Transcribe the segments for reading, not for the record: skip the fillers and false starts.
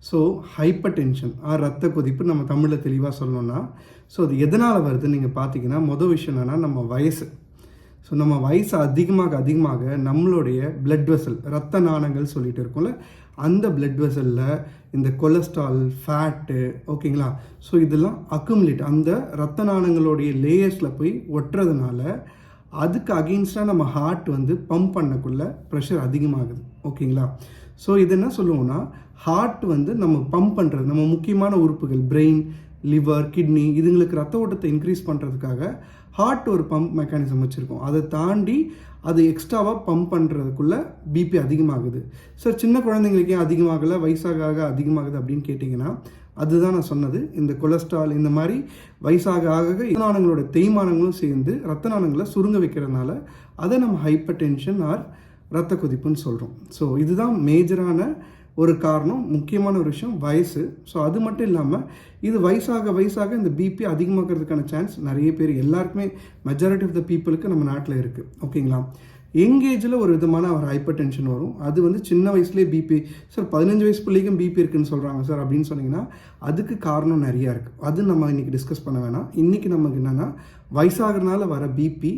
So hyper tension ரத்த கொதிப்பு நம்ம தமிழில் தெளிவாக சொல்லணும்னா, ஸோ அது எதனால் வருதுன்னு நீங்கள் பார்த்தீங்கன்னா, மொதல் விஷயம் என்னென்னா நம்ம வயசு. ஸோ நம்ம வயசு அதிகமாக நம்மளுடைய பிளட் வெசல், ரத்த நாணங்கள் சொல்லிட்டு இருக்கோம்ல, அந்த பிளட் வெசலில் இந்த கொலஸ்ட்ரால், ஃபேட்டு, ஓகேங்களா, ஸோ இதெல்லாம் அக்குமுலேட் அந்த ரத்த நாணங்களுடைய லேயர்ஸில் போய் ஒட்டுறதுனால அதுக்கு அகெயின்ஸ்டாக நம்ம ஹார்ட் வந்து பம்ப் பண்ணக்குள்ள ப்ரெஷர் அதிகமாகுது. ஓகேங்களா, ஸோ இது என்ன சொல்லுவோம்னா, ஹார்ட் வந்து நம்ம பம்ப் பண்ணுறது, நம்ம முக்கியமான உறுப்புகள் பிரெயின், லிவர், கிட்னி இதுங்களுக்கு ரத்த ஓட்டத்தை இன்க்ரீஸ் பண்ணுறதுக்காக ஹார்ட் ஒரு பம்ப் மெக்கானிசம் வச்சுருக்கோம். அதை தாண்டி அது எக்ஸ்ட்ராவாக பம்ப் பண்ணுறதுக்குள்ளே பிபி அதிகமாகுது. சார் சின்ன குழந்தைங்களுக்கே அதிகமாகலை, வயசாக அதிகமாகுது அப்படின்னு கேட்டிங்கன்னா, அதுதான் நான் சொன்னது. இந்த கொலஸ்ட்ரால் இந்த மாதிரி வயசாக ரத்த நாணங்களோட தேய்மானங்களும் சேர்ந்து ரத்த நாணங்களை சுருங்க வைக்கிறதுனால அதை நம்ம ஹைப்பர் டென்ஷன் ஆர் ரத்த கொதிப்புன்னு சொல்கிறோம். ஸோ இதுதான் மேஜரான ஒரு காரணம், முக்கியமான ஒரு விஷயம் வயசு. ஸோ அது மட்டும் இல்லாமல் இது வயசாக இந்த பிபி அதிகமாகிறதுக்கான சான்ஸ் நிறைய பேர், எல்லாருக்குமே மெஜாரிட்டி ஆஃப் த பீப்புளுக்கு நம்ம நாட்டில் இருக்குது. ஓகேங்களா, எங்கேஜில் ஒரு விதமான ஒரு ஹைப்பர் டென்ஷன் வரும். அது வந்து சின்ன வயசுலேயே பிபி, சார் 15 வயசு பிள்ளைக்கும் பிபி இருக்குன்னு சொல்கிறாங்க சார் அப்படின்னு சொன்னீங்கன்னா, அதுக்கு காரணம் நிறையா இருக்குது. அது நம்ம இன்றைக்கி டிஸ்கஸ் பண்ண வேணாம். இன்றைக்கி நமக்கு என்னென்னா, வயசாகிறதுனால வர பிபி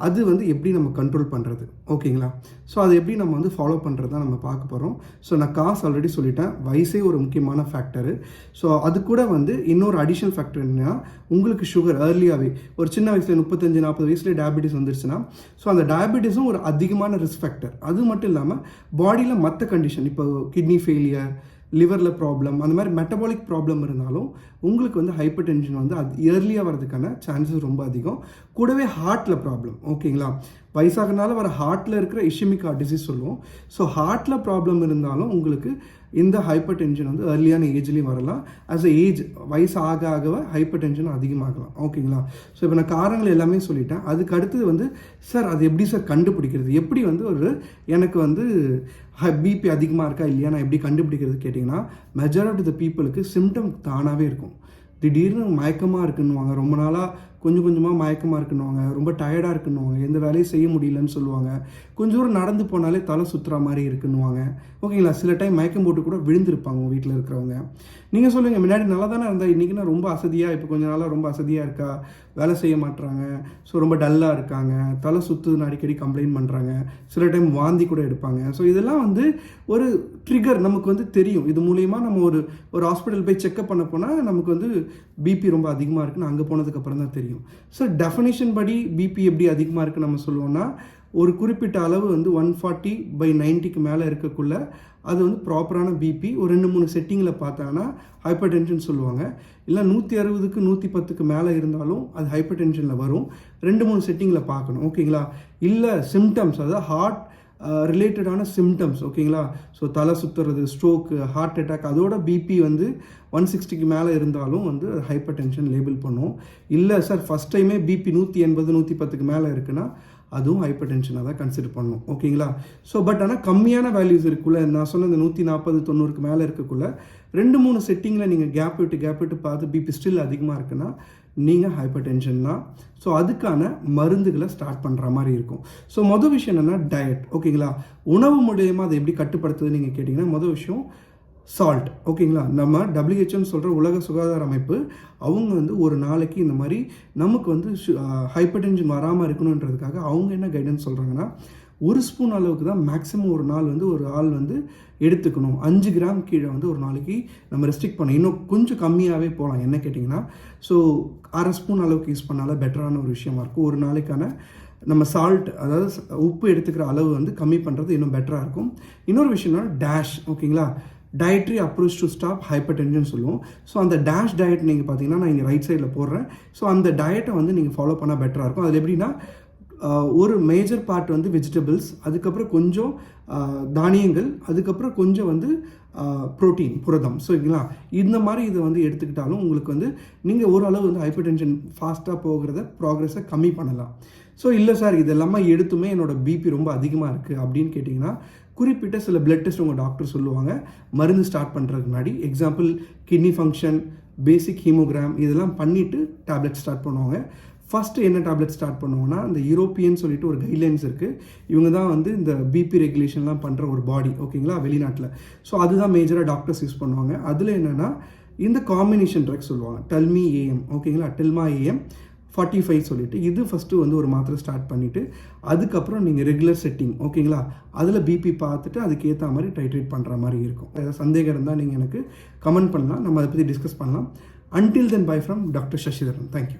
அது வந்து எப்படி நம்ம கண்ட்ரோல் பண்ணுறது, ஓகேங்களா, ஸோ அதை எப்படி நம்ம வந்து ஃபாலோ பண்ணுறது தான் நம்ம பார்க்க போகிறோம். ஸோ நான் காசு ஆல்ரெடி சொல்லிட்டேன், வயசே ஒரு முக்கியமான ஃபேக்டரு. ஸோ அது கூட வந்து இன்னொரு அடிஷனல் ஃபேக்டர் என்னன்னா, உங்களுக்கு சுகர் ஏர்லியாகவே ஒரு சின்ன வயசில் 35-40 வயசுலேயே டயபிட்டிஸ் வந்துருச்சுன்னா, ஸோ அந்த டயபிட்டிஸும் ஒரு அதிகமான ரிஸ்க் ஃபேக்டர். அது மட்டும் இல்லாமல் பாடியில் மற்ற கண்டிஷன், இப்போ கிட்னி ஃபெயிலியர், லிவரில் ப்ராப்ளம், அந்த மாதிரி மெட்டபாலிக் ப்ராப்ளம் இருந்தாலும் உங்களுக்கு வந்து ஹைப்பர் டென்ஷன் வந்து அது இயர்லியாக வரதுக்கான சான்சஸ் ரொம்ப அதிகம். கூடவே ஹார்ட்டில் ப்ராப்ளம், ஓகேங்களா, வயசாகனால வர ஹார்ட்டில் இருக்கிற இஷ்மிக் ஹார்ட் டிசீஸ் சொல்லுவோம். ஸோ ஹார்ட்டில் ப்ராப்ளம் இருந்தாலும் உங்களுக்கு இந்த ஹைப்பர் டென்ஷன் வந்து ஏர்லியான ஏஜ்லேயும் வரலாம். ஆஸ் அ ஏஜ் வயசு ஆக ஹைப்பர் டென்ஷன் அதிகமாகலாம். ஓகேங்களா, ஸோ இப்போ நான் காரணங்கள் எல்லாமே சொல்லிட்டேன். அதுக்கு அடுத்தது வந்து சார் அது எப்படி சார் கண்டுபிடிக்கிறது, எப்படி வந்து ஒரு எனக்கு வந்து பிபி அதிகமாக இருக்கா இல்லையா நான் எப்படி கண்டுபிடிக்கிறது கேட்டிங்கன்னா, மெஜாரிட்டி ஆஃப் த பீப்புளுக்கு சிம்டம் தானாகவே இருக்கும். திடீர்னு மயக்கமாக இருக்குன்னுவாங்க, ரொம்ப நாளாக கொஞ்சமாக மயக்கமாக இருக்குன்னுவாங்க, ரொம்ப டயர்டாக இருக்குன்னுவாங்க, எந்த வேலையும் செய்ய முடியலன்னு சொல்லுவாங்க, கொஞ்சம் தூரம் நடந்து போனாலே தலை சுற்றுற மாதிரி இருக்குன்னுவாங்க. ஓகேங்களா, சில டைம் மயக்கம் போட்டு கூட விழுந்திருப்பாங்க வீட்டில் இருக்கிறவங்க. நீங்கள் சொல்லுங்கள், முன்னாடி நல்லா தானே இருந்தால் இன்றைக்கி நான் ரொம்ப அசதியாக, இப்போ கொஞ்சம் நாளாக ரொம்ப அசதியாக இருக்கா, வேலை செய்ய மாட்டுறாங்க, ஸோ ரொம்ப டல்லாக இருக்காங்க, தலை சுற்றுன்னு அடிக்கடி கம்ப்ளைண்ட் பண்ணுறாங்க, சில டைம் வாந்தி கூட எடுப்பாங்க. ஸோ இதெல்லாம் வந்து ஒரு ட்ரிகர் நமக்கு வந்து தெரியும். இது மூலிமா நம்ம ஒரு ஹாஸ்பிட்டல் போய் செக்அப் பண்ண போனால் நமக்கு வந்து பிபி ரொம்ப அதிகமாக இருக்குன்னு அங்கே போனதுக்கப்புறம் தான் தெரியும். ஸோ டெஃபினிஷன் படி பிபி எப்படி அதிகமாக இருக்குன்னு நம்ம சொல்லுவோம்னா, ஒரு குறிப்பிட்ட அளவு வந்து 140/90க்கு மேலே இருக்கக்குள்ள அது வந்து ப்ராப்பரான பிபி. ஒரு 2-3 செட்டிங்கில் பார்த்தாங்கன்னா ஹைப்பர் டென்ஷன் சொல்லுவாங்க. இல்லை 160க்கு 110க்கு மேலே இருந்தாலும் அது ஹைப்பர் டென்ஷனில் வரும். 2-3 செட்டிங்கில் பார்க்கணும். ஓகேங்களா, இல்லை சிம்டம்ஸ், அதாவது ஹார்ட் ரிலேட்டடான சிம்டம்ஸ், ஓகேங்களா, ஸோ தலை சுற்றுறது, ஸ்ட்ரோக்கு, ஹார்ட் அட்டாக், அதோட பிபி வந்து 160க்கு மேலே இருந்தாலும் வந்து ஹைப்பர் டென்ஷன் லேபிள் பண்ணுவோம். இல்லை சார் ஃபஸ்ட் டைமே பிபி 180-110க்கு மேலே இருக்குன்னா அதுவும் ஹைப்பர் டென்ஷனாக தான் கன்சிடர் பண்ணணும். ஓகேங்களா, ஸோ பட் ஆனால் கம்மியான வேல்யூஸ் இருக்குள்ள, நான் சொன்ன இந்த 140-90க்கு மேலே இருக்கக்குள்ள 2-3 செட்டிங்கில் நீங்கள் கேப் விட்டு பார்த்து பிபி ஸ்டில் அதிகமாக இருக்குன்னா நீங்கள் ஹைப்பர் டென்ஷன் தான். ஸோ அதுக்கான மருந்துகளை ஸ்டார்ட் பண்ணுற மாதிரி இருக்கும். ஸோ மொதல் விஷயம் என்னென்னா டயட். ஓகேங்களா, உணவு மூலியமாக அதை எப்படி கட்டுப்படுத்துதுன்னு நீங்கள் கேட்டிங்கன்னா, மொதல் விஷயம் சால்ட். ஓகேங்களா, நம்ம WHO சொல்கிற உலக சுகாதார அமைப்பு அவங்க வந்து ஒரு நாளைக்கு இந்த மாதிரி நமக்கு வந்து ஹைப்பர் டென்ஷன் வராமல் இருக்கணுன்றதுக்காக அவங்க என்ன கைடன்ஸ் சொல்கிறாங்கன்னா, 1 ஸ்பூன் அளவுக்கு தான் மேக்ஸிமம் ஒரு நாள் வந்து ஒரு ஆள் வந்து எடுத்துக்கணும். 5 கிராம் கீழே வந்து ஒரு நாளைக்கு நம்ம ரெஸ்ட்ரிக்ட் பண்ணணும். இன்னும் கொஞ்சம் கம்மியாகவே போகலாம். என்ன கேட்டிங்கன்னா, ஸோ 1/2 ஸ்பூன் அளவுக்கு யூஸ் பண்ணாலும் பெட்டரான ஒரு விஷயமா இருக்கும். ஒரு நாளைக்கான நம்ம சால்ட், அதாவது உப்பு எடுத்துக்கிற அளவு வந்து கம்மி பண்ணுறது இன்னும் பெட்டராக இருக்கும். இன்னொரு விஷயம்னா டேஷ். ஓகேங்களா, dietary approach to stop hyper tension சொல்லுவோம். ஸோ அந்த டேஷ் டயட் நீங்கள் பார்த்தீங்கன்னா நான் இங்கே ரைட் சைடில் போடுறேன். ஸோ அந்த டயட்டை வந்து நீங்கள் ஃபாலோ பண்ணால் பெட்டராக இருக்கும். அதில் எப்படின்னா, ஒரு மேஜர் பார்ட் வந்து வெஜிடபிள்ஸ், அதுக்கப்புறம் கொஞ்சம் தானியங்கள், அதுக்கப்புறம் கொஞ்சம் வந்து ப்ரோட்டீன், புரதம். ஸோ ஓகேங்களா, இந்த மாதிரி இதை வந்து எடுத்துக்கிட்டாலும் உங்களுக்கு வந்து நீங்கள் ஓரளவு வந்து ஹைப்பர் டென்ஷன் ஃபாஸ்ட்டாக போகிறத ப்ராக்ரெஸை கம்மி பண்ணலாம். ஸோ இல்லை சார் இது எல்லாமே எடுத்துமே என்னோடய பிபி ரொம்ப அதிகமாக இருக்குது அப்படின்னு கேட்டிங்கன்னா, குறிப்பிட்ட சில பிளட் டெஸ்ட் உங்கள் டாக்டர் சொல்லுவாங்க மருந்து ஸ்டார்ட் பண்ணுறதுக்கு முன்னாடி. எக்ஸாம்பிள் கிட்னி ஃபங்க்ஷன், பேசிக் ஹீமோகிராம் இதெல்லாம் பண்ணிவிட்டு டேப்லெட் ஸ்டார்ட் பண்ணுவாங்க. ஃபஸ்ட்டு என்ன டேப்லெட் ஸ்டார்ட் பண்ணுவோம்னா இந்த யூரோப்பியன் சொல்லிட்டு ஒரு கைட்லைன்ஸ் இருக்குது. இவங்க தான் வந்து இந்த பிபி ரெகுலேஷன்லாம் பண்ணுற ஒரு பாடி, ஓகேங்களா, வெளிநாட்டில். ஸோ அதுதான் மேஜராக டாக்டர்ஸ் யூஸ் பண்ணுவாங்க. அதில் என்னென்னா இந்த காம்பினேஷன் ட்ரக்ஸ் சொல்லுவாங்க, டெல்மி ஏஎம், ஓகேங்களா, டெல்மா ஏஎம் 45 சொல்லிட்டு இது ஃபஸ்ட்டு வந்து ஒரு மாத்திரை ஸ்டார்ட் பண்ணிவிட்டு அதுக்கப்புறம் நீங்கள் ரெகுலர் செட்டிங், ஓகேங்களா, அதில் பிபி பார்த்துட்டு அதுக்கேற்ற மாதிரி டைட்ரேட் பண்ணுற மாதிரி இருக்கும். ஏதாவது சந்தேகம் இருந்தால் நீங்கள் எனக்கு கமெண்ட் பண்ணலாம், நம்ம அதை பற்றி டிஸ்கஸ் பண்ணலாம். Until then bye from doctor Sasidharan. Thank you.